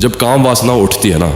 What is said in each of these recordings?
जब काम वासना उठती है ना,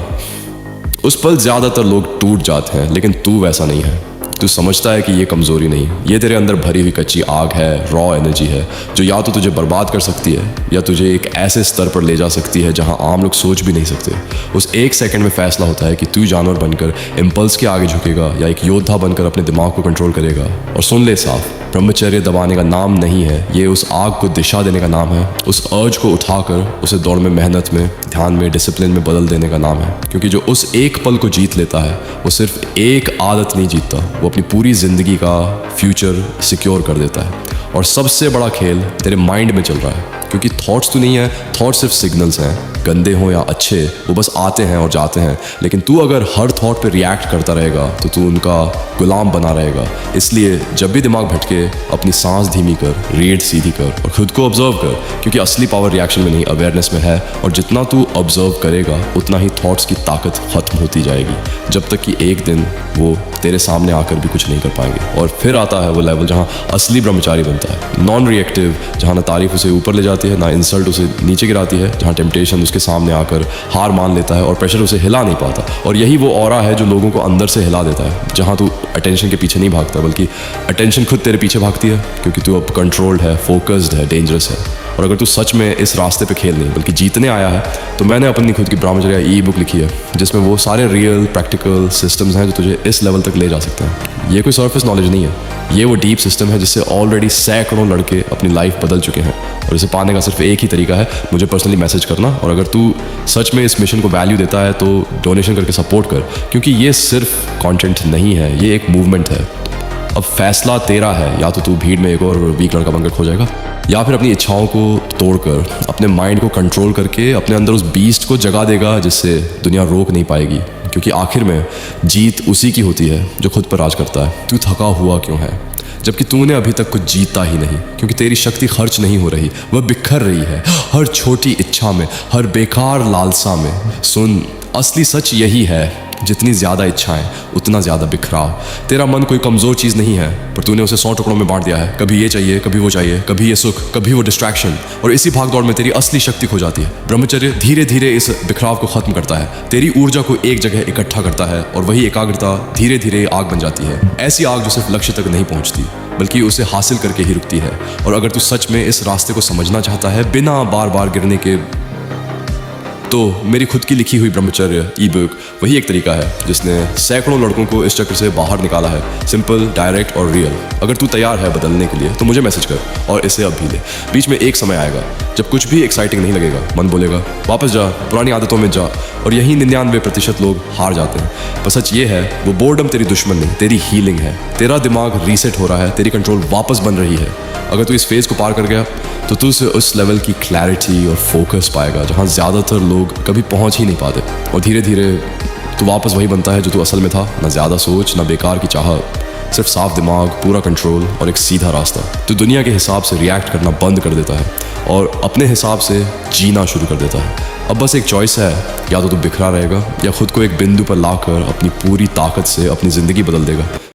उस पल ज़्यादातर लोग टूट जाते हैं, लेकिन तू वैसा नहीं है। तू समझता है कि ये कमज़ोरी नहीं, ये तेरे अंदर भरी हुई कच्ची आग है, रॉ एनर्जी है, जो या तो तुझे बर्बाद कर सकती है या तुझे एक ऐसे स्तर पर ले जा सकती है जहां आम लोग सोच भी नहीं सकते। उस एक सेकंड में फैसला होता है कि तू जानवर बनकर इम्पल्स के आगे झुकेगा या एक योद्धा बनकर अपने दिमाग को कंट्रोल करेगा। और सुन ले साफ, ब्रह्मचर्य दबाने का नाम नहीं है, ये उस आग को दिशा देने का नाम है, उस अर्ज को उठाकर उसे दौड़ में, मेहनत में, ध्यान में, डिसिप्लिन में बदल देने का नाम है। क्योंकि जो उस एक पल को जीत लेता है वो सिर्फ एक आदत नहीं जीतता, वो अपनी पूरी ज़िंदगी का फ्यूचर सिक्योर कर देता है। और सबसे बड़ा खेल तेरे माइंड में चल रहा है, क्योंकि थॉट्स तो नहीं है, थॉट्स सिर्फ सिग्नल्स हैं, गंदे हों या अच्छे, वो बस आते हैं और जाते हैं। लेकिन तू अगर हर थॉट पे रिएक्ट करता रहेगा तो तू उनका गुलाम बना रहेगा। इसलिए जब भी दिमाग भटके, अपनी सांस धीमी कर, रीढ़ सीधी कर और खुद को ऑब्जर्व कर, क्योंकि असली पावर रिएक्शन में नहीं, अवेयरनेस में है। और जितना तू ऑब्जर्व करेगा उतना ही थॉट्स की ताकत खत्म होती जाएगी, जब तक कि एक दिन वो तेरे सामने आकर भी कुछ नहीं कर पाएंगे। और फिर आता है वो लेवल जहाँ असली ब्रह्मचारी बनता है, नॉन रिएक्टिव, जहाँ ना तारीफ उसे ऊपर ले जाती है, ना इंसल्ट उसे नीचे गिराती है, जहाँ टेम्पटेशन उसके सामने आकर हार मान लेता है और प्रेशर उसे हिला नहीं पाता। और यही वो ऑरा है जो लोगों को अंदर से हिला देता है, जहाँ तू अटेंशन के पीछे नहीं भागता, बल्कि अटेंशन खुद तेरे पीछे भागती है, क्योंकि तू अब कंट्रोल्ड है, फोकस्ड है, डेंजरस है। और अगर तू सच में इस रास्ते पे खेल नहीं बल्कि जीतने आया है, तो मैंने अपनी खुद की ब्रह्मचर्य ई बुक लिखी है, जिसमें वो सारे रियल प्रैक्टिकल सिस्टम्स हैं जो तुझे इस लेवल तक ले जा सकते हैं। ये कोई सरफेस नॉलेज नहीं है, ये वो डीप सिस्टम है जिससे ऑलरेडी सैकड़ों लड़के अपनी लाइफ बदल चुके हैं। और इसे पाने का सिर्फ एक ही तरीका है, मुझे पर्सनली मैसेज करना। और अगर तू सच में इस मिशन को वैल्यू देता है तो डोनेशन करके सपोर्ट कर, क्योंकि ये सिर्फ कंटेंट नहीं है, ये एक मूवमेंट है। अब फैसला तेरा है, या तो तू भीड़ में एक और वीक लड़का बनकर खो जाएगा, या फिर अपनी इच्छाओं को तोड़कर, अपने माइंड को कंट्रोल करके अपने अंदर उस बीस्ट को जगा देगा जिससे दुनिया रोक नहीं पाएगी। क्योंकि आखिर में जीत उसी की होती है जो खुद पर राज करता है। तू थका हुआ क्यों है, जबकि तूने अभी तक कुछ जीता ही नहीं? क्योंकि तेरी शक्ति खर्च नहीं हो रही, वह बिखर रही है हर छोटी इच्छा में, हर बेकार लालसा में। सुन, असली सच यही है, जितनी ज़्यादा इच्छाएं उतना ज़्यादा बिखराव। तेरा मन कोई कमज़ोर चीज़ नहीं है, पर तूने उसे 100 टुकड़ों में बांट दिया है। कभी ये चाहिए, कभी वो चाहिए, कभी ये सुख, कभी वो डिस्ट्रैक्शन। और इसी भागदौड़ में तेरी असली शक्ति खो जाती है। ब्रह्मचर्य धीरे धीरे इस बिखराव को ख़त्म करता है, तेरी ऊर्जा को एक जगह इकट्ठा करता है, और वही एकाग्रता धीरे धीरे आग बन जाती है। ऐसी आग जो सिर्फ लक्ष्य तक नहीं पहुँचती, बल्कि उसे हासिल करके ही रुकती है। और अगर तू सच में इस रास्ते को समझना चाहता है बिना बार बार गिरने के, तो मेरी खुद की लिखी हुई ब्रह्मचर्य ई बुक वही एक तरीका है जिसने सैकड़ों लड़कों को इस चक्र से बाहर निकाला है। सिंपल, डायरेक्ट और रियल। अगर तू तैयार है बदलने के लिए तो मुझे मैसेज कर और इसे अब भी ले। बीच में एक समय आएगा जब कुछ भी एक्साइटिंग नहीं लगेगा, मन बोलेगा वापस जा, पुरानी आदतों में जा, और यही 99% लोग हार जाते हैं। पर सच ये है, वो बोर्डम तेरी दुश्मन नहीं, तेरी हीलिंग है। तेरा दिमाग रीसेट हो रहा है, तेरी कंट्रोल वापस बन रही है। अगर तू इस फेज़ को पार कर गया तो तू उस लेवल की क्लैरिटी और फोकस पाएगा जहाँ ज़्यादातर लोग कभी पहुँच ही नहीं पाते। और धीरे धीरे तू वापस वही बनता है जो तू असल में था, ना ज़्यादा सोच, ना बेकार की चाहत, सिर्फ साफ दिमाग, पूरा कंट्रोल और एक सीधा रास्ता। तू दुनिया के हिसाब से रिएक्ट करना बंद कर देता है और अपने हिसाब से जीना शुरू कर देता है। अब बस एक चॉइस है, या तो तू बिखरा रहेगा या खुद को एक बिंदु पर लाकर अपनी पूरी ताकत से अपनी ज़िंदगी बदल देगा।